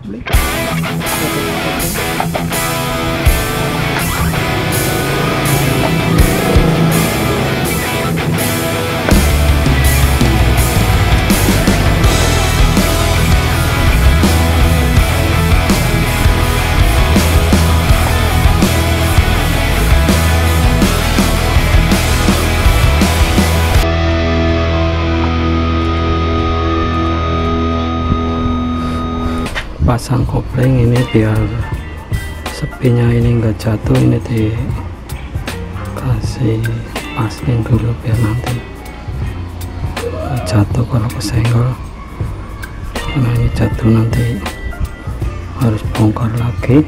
kopling. Pasang kopling ini biar sepinya ini enggak jatuh, ini dikasih pasang dulu biar nanti jatuh kalau kesenggol, karena ini jatuh nanti harus bongkar lagi.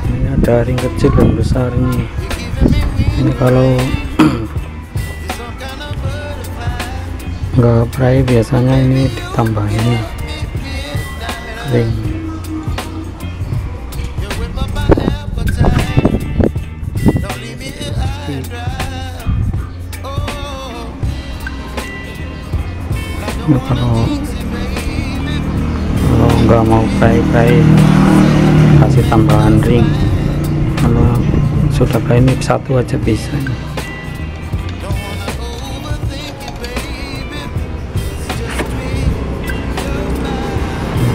Ini ada ring kecil dan besar ini. Ini kalau nggak pray biasanya ini ditambahin ring. Nah, kalau nggak mau pray kasih tambahan ring. Kalau sudah kayak ini satu aja bisa.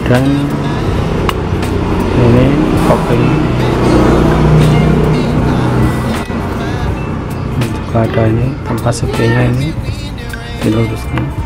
Dan ini kopling juga ada, ini tempat sepinya ini diluruskan.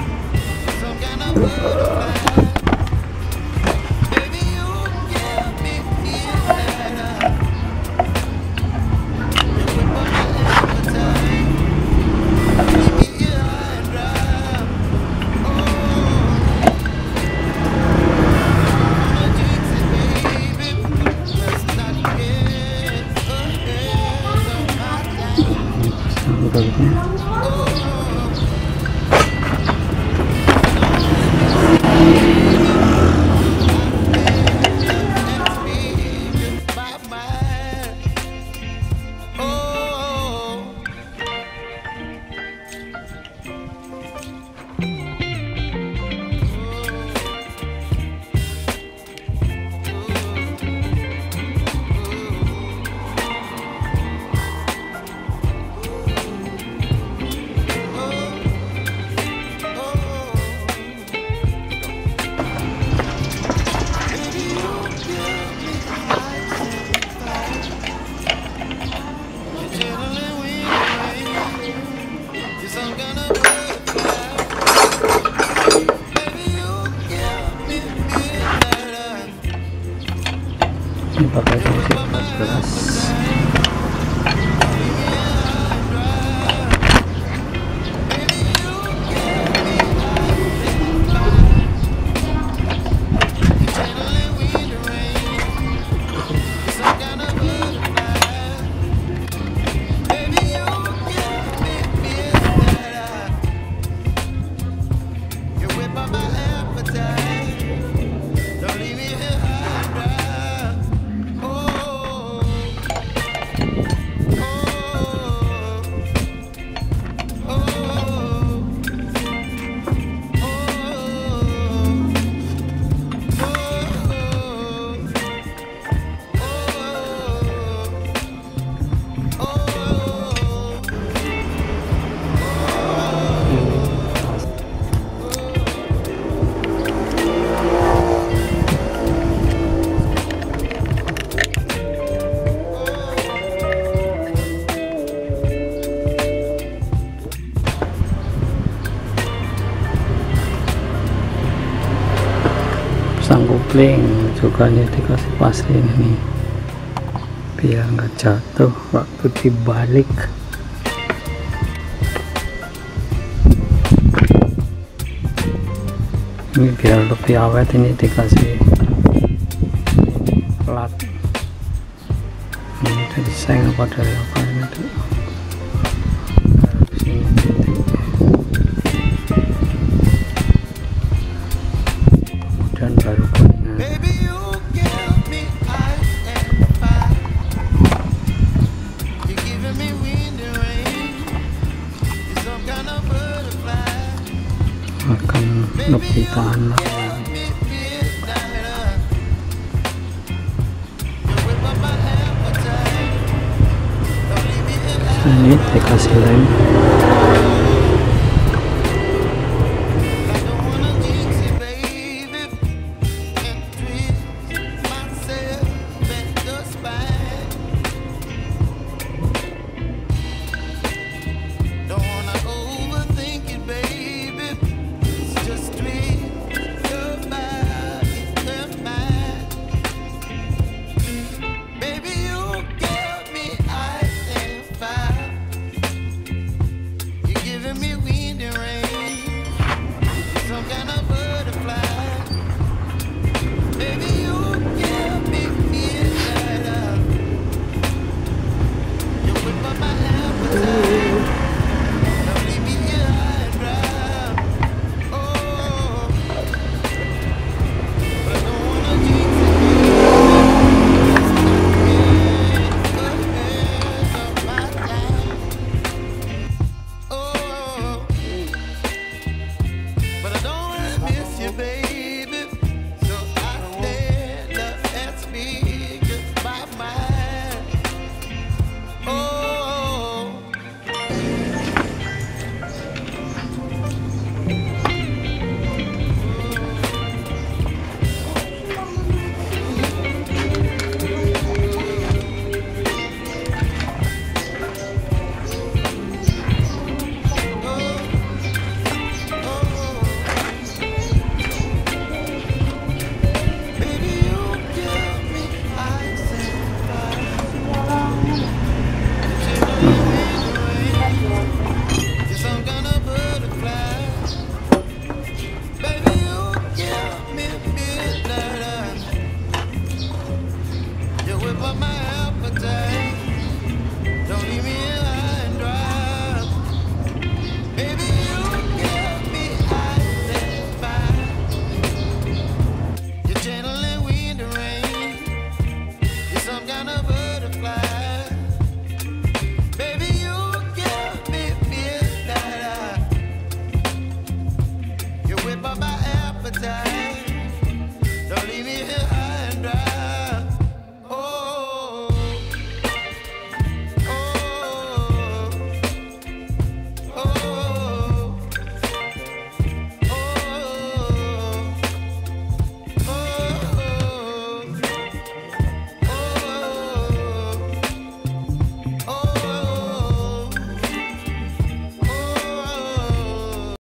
Ini pakai fungsi 14. Pasang kopling juga ini dikasih pasang ini biar nggak jatuh waktu dibalik. Ini biar lebih awet, ini dikasih plat. Ini dari seng apa dari apa ini tuh. Dan baru kuningan. lebih tahan lama. Ini dikasih lem. Don't leave me